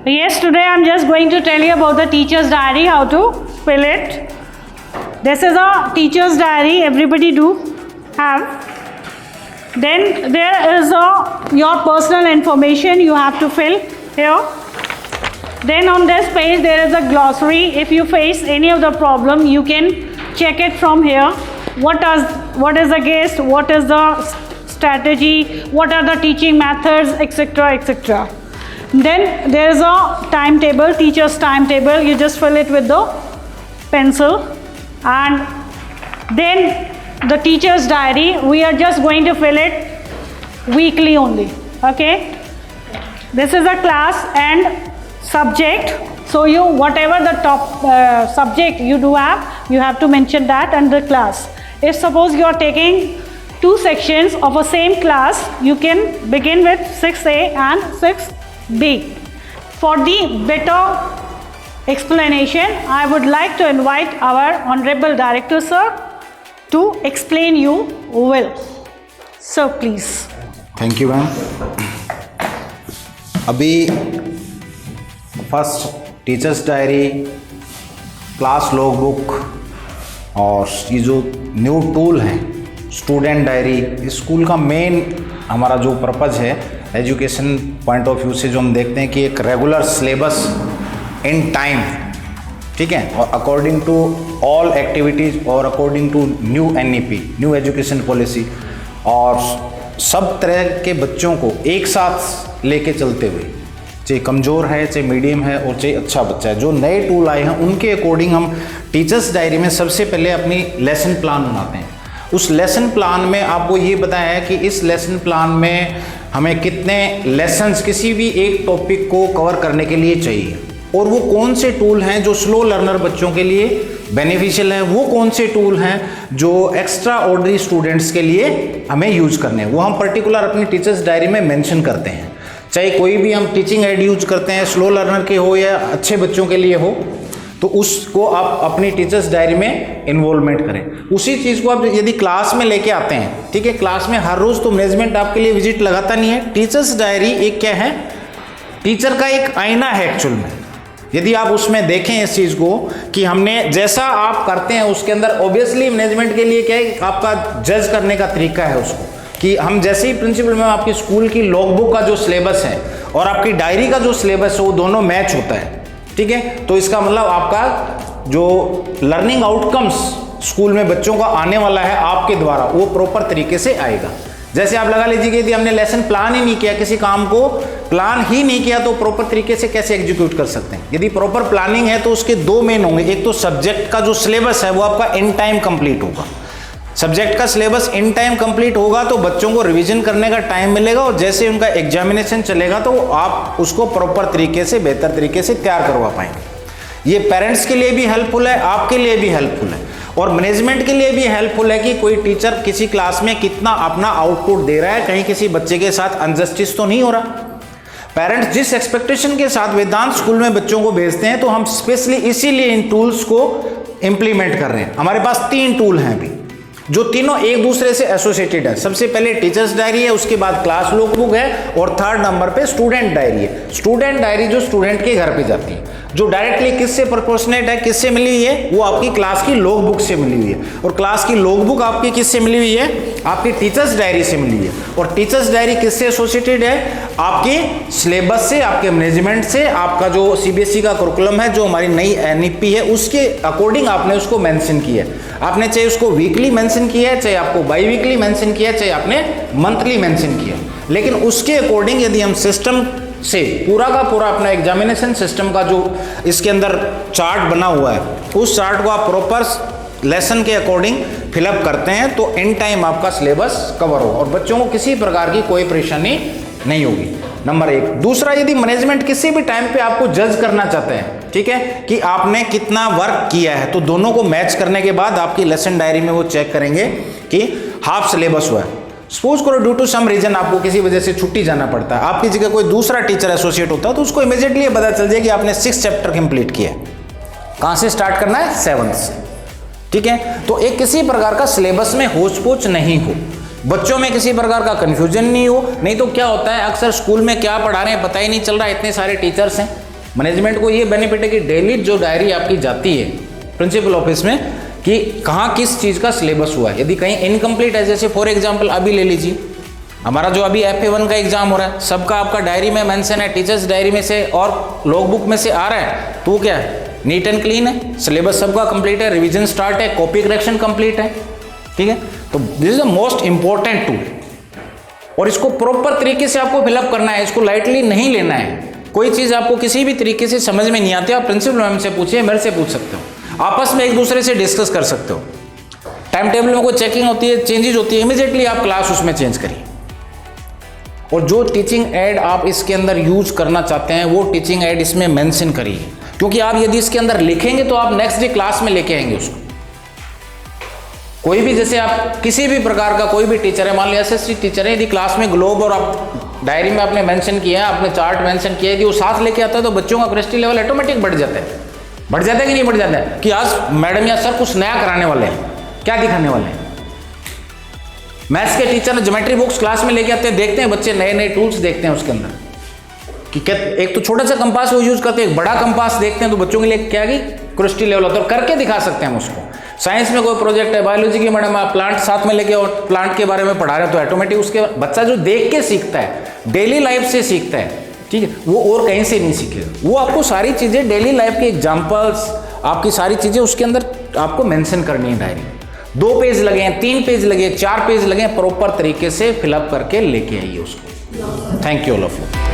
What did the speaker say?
Yes, today I'm just going to tell you about the teacher's diary, how to fill it. This is a teacher's diary, everybody do have. Then there is your personal information you have to fill here. Then on this page there is a glossary. If you face any of the problem, you can check it from here. What is the guest, what is the strategy, what are the teaching methods, etc., etc. Then there is a timetable, teacher's timetable. You just fill it with the pencil. And then the teacher's diary, we are just going to fill it weekly only. Okay, this is a class and subject. So you, whatever the top subject you do have, you have to mention that under class. If suppose you are taking two sections of a same class, you can begin with 6A and 6B. For the better explanation, I would like to invite our Honorable Director Sir to explain you well. So please. Thank you ma'am. अभी first teachers diary, class log book और ये जो new tool है student diary, इस school का main हमारा जो purpose है एजुकेशन पॉइंट ऑफ व्यू से जो हम देखते हैं कि एक रेगुलर सिलेबस इन टाइम, ठीक है, और अकॉर्डिंग टू ऑल एक्टिविटीज़ और according to new NEP, new education policy, और सब तरह के बच्चों को एक साथ लेके चलते हुए, चाहे कमज़ोर है, चाहे मीडियम है और चाहे अच्छा बच्चा है, जो नए टूल आए हैं उनके अकॉर्डिंग हम टीचर्स डायरी में सबसे पहले अपनी लेसन प्लान बनाते हैं. उस लेसन प्लान में आपको ये बताया है कि इस लेसन प्लान में हमें कितने लेसन्स किसी भी एक टॉपिक को कवर करने के लिए चाहिए, और वो कौन से टूल हैं जो स्लो लर्नर बच्चों के लिए बेनिफिशियल हैं, वो कौन से टूल हैं जो एक्स्ट्रा ऑर्डिनरी स्टूडेंट्स के लिए हमें यूज करने हैं, वो हम पर्टिकुलर अपनी टीचर्स डायरी में मेंशन करते हैं. चाहे कोई भी हम टीचिंग एड यूज करते हैं, स्लो लर्नर के हो या अच्छे बच्चों के लिए हो, तो उसको आप अपनी टीचर्स डायरी में इन्वॉल्वमेंट करें. उसी चीज़ को आप यदि क्लास में लेके आते हैं, ठीक है, क्लास में हर रोज़ तो मैनेजमेंट आपके लिए विजिट लगाता नहीं है. टीचर्स डायरी एक क्या है, टीचर का एक आईना है एक्चुअल में. यदि आप उसमें देखें इस चीज़ को कि हमने जैसा आप करते हैं उसके अंदर ऑब्वियसली मैनेजमेंट के लिए क्या है, आपका जज करने का तरीका है उसको, कि हम जैसे ही प्रिंसिपल में आपकी स्कूल की लॉगबुक का जो सिलेबस है और आपकी डायरी का जो सिलेबस है वो दोनों मैच होता है, ठीक है, तो इसका मतलब आपका जो लर्निंग आउटकम्स स्कूल में बच्चों का आने वाला है आपके द्वारा, वो प्रॉपर तरीके से आएगा. जैसे आप लगा लीजिए कि यदि हमने लेसन प्लान ही नहीं किया, किसी काम को प्लान ही नहीं किया, तो प्रॉपर तरीके से कैसे एग्जीक्यूट कर सकते हैं. यदि प्रॉपर प्लानिंग है तो उसके दो मेन होंगे. एक तो सब्जेक्ट का जो सिलेबस है वो आपका इन टाइम कंप्लीट होगा. सब्जेक्ट का सिलेबस इन टाइम कंप्लीट होगा तो बच्चों को रिवीजन करने का टाइम मिलेगा, और जैसे उनका एग्जामिनेशन चलेगा तो आप उसको प्रॉपर तरीके से, बेहतर तरीके से तैयार करवा पाएंगे. ये पेरेंट्स के लिए भी हेल्पफुल है, आपके लिए भी हेल्पफुल है, और मैनेजमेंट के लिए भी हेल्पफुल है कि कोई टीचर किसी क्लास में कितना अपना आउटपुट दे रहा है, कहीं किसी बच्चे के साथ अनजस्टिस तो नहीं हो रहा. पेरेंट्स जिस एक्सपेक्टेशन के साथ वेदांत स्कूल में बच्चों को भेजते हैं, तो हम स्पेशली इसीलिए इन टूल्स को इंप्लीमेंट कर रहे हैं. हमारे पास 3 टूल हैं अभी, जो तीनों एक दूसरे से एसोसिएटेड है. सबसे पहले टीचर्स डायरी है, उसके बाद क्लास लॉगबुक है, और थर्ड नंबर पे स्टूडेंट डायरी है. स्टूडेंट डायरी जो स्टूडेंट के घर पे जाती है, जो डायरेक्टली किससे प्रोपोर्शनेट है, किससे मिली हुई है, वो आपकी क्लास की लॉगबुक से मिली हुई है. और क्लास की लॉगबुक आपकी किससे मिली हुई है, आपकी टीचर्स डायरी से मिली है. और टीचर्स डायरी किससे एसोसिएटेड है, आपके सिलेबस से, आपके मैनेजमेंट से, आपका जो CBSE का करिकुलम है, जो हमारी नई NEP है, उसके अकॉर्डिंग आपने उसको मेंशन किया है. आपने चाहे उसको वीकली मेंशन किया है, चाहे आपको बाई वीकली मेंशन किया है, चाहे आपने मंथली मेंशन किया, लेकिन उसके अकॉर्डिंग यदि हम सिस्टम से पूरा का पूरा अपना एग्जामिनेशन सिस्टम का जो इसके अंदर चार्ट बना हुआ है, उस चार्ट को आप प्रॉपर लेसन के अकॉर्डिंग फिलअप करते हैं, तो इन टाइम आपका सिलेबस कवर होगा और बच्चों को किसी प्रकार की कोई परेशानी नहीं होगी. नंबर 1. दूसरा, यदि मैनेजमेंट किसी भी टाइम पे आपको जज करना चाहते हैं, ठीक है, कि आपने कितना वर्क किया है, तो दोनों को मैच करने के बाद आपकी लेसन डायरी में वो चेक करेंगे कि हाफ सिलेबस हुआ है. सपोज करो ड्यू टू सम रीजन आपको किसी वजह से छुट्टी जाना पड़ता है, आपकी जगह कोई दूसरा टीचर एसोसिएट होता है, तो उसको इमीडिएटली पता चल जाए कि आपने 6 चैप्टर कंप्लीट किया है. कहाँ से स्टार्ट करना है, 7 से, ठीक है. तो एक किसी प्रकार का सिलेबस में होच पोच नहीं हो, बच्चों में किसी प्रकार का कंफ्यूजन नहीं हो. नहीं तो क्या होता है, अक्सर स्कूल में क्या पढ़ा रहे हैं पता ही नहीं चल रहा, इतने सारे टीचर्स हैं, मैनेजमेंट को ये बेनिफिट है कि डेली जो डायरी आपकी जाती है प्रिंसिपल ऑफिस में कि कहाँ किस चीज़ का सिलेबस हुआ है। यदि कहीं इनकम्प्लीट है, जैसे फॉर एग्जांपल अभी ले लीजिए हमारा जो अभी FA1 का एग्जाम हो रहा है, सबका आपका डायरी में मेंशन है, टीचर्स डायरी में से और लॉग बुक में से आ रहा है, तो वो क्या है, नीट एंड क्लीन है, सिलेबस सबका कंप्लीट है, रिवीजन स्टार्ट है, कॉपी करेक्शन कंप्लीट है। ठीक है, तो this is the most important tool और इसको प्रॉपर तरीके से आपको फिलअप करना है, इसको लाइटली नहीं लेना है। कोई चीज़ आपको किसी भी तरीके से समझ में नहीं आती, आप प्रिंसिपल मैम से पूछिए, मेरे से पूछ सकते हो, आपस में एक दूसरे से डिस्कस कर सकते हो। टाइम टेबल में कोई चेकिंग होती है, चेंजेस होती है, इमीडिएटली आप क्लास उसमें चेंज करिए। और जो टीचिंग एड आप इसके अंदर यूज करना चाहते हैं वो टीचिंग एड इसमें मेंशन करिए, क्योंकि आप यदि इसके अंदर लिखेंगे तो आप नेक्स्ट डे क्लास में लेके आएंगे उसको। कोई भी, जैसे आप किसी भी प्रकार का कोई भी टीचर है, मान लीजिए SST टीचर है, यदि क्लास में ग्लोब और आप डायरी में आपने मेंशन किया है, आपने चार्ट मेंशन किया है, यदि वो साथ लेके आता है तो बच्चों का क्यूरियोसिटी लेवल ऑटोमेटिक बढ़ जाता है। बढ़ जाता है कि नहीं बढ़ जाता है, कि आज मैडम या सर कुछ नया कराने वाले हैं, क्या दिखाने वाले हैं। मैथ्स के टीचर ने ज्योमेट्री बुक्स क्लास में लेके आते हैं, देखते हैं बच्चे नए नए टूल्स देखते हैं उसके अंदर कि क्या, एक तो छोटा सा कंपास वो यूज करते हैं, एक बड़ा कंपास देखते हैं, तो बच्चों के लिए क्या की क्यूरियोसिटी लेवल होता है, करके दिखा सकते हैं हम उसको। साइंस में कोई प्रोजेक्ट है, बायोलॉजी की मैडम आप प्लांट साथ में लेके और प्लांट के बारे में पढ़ा रहे हैं, तो ऑटोमेटिक उसके बच्चा जो देख के सीखता है, डेली लाइफ से सीखता है, ठीक है, वो और कहीं से नहीं सीखेगा। वो आपको सारी चीज़ें डेली लाइफ के एग्जाम्पल्स, आपकी सारी चीज़ें उसके अंदर आपको मेंशन करनी है डायरी। 2 पेज लगे हैं, 3 पेज लगे, 4 पेज लगे, प्रॉपर तरीके से फिलअप करके लेके आइए उसको। Thank you all of you.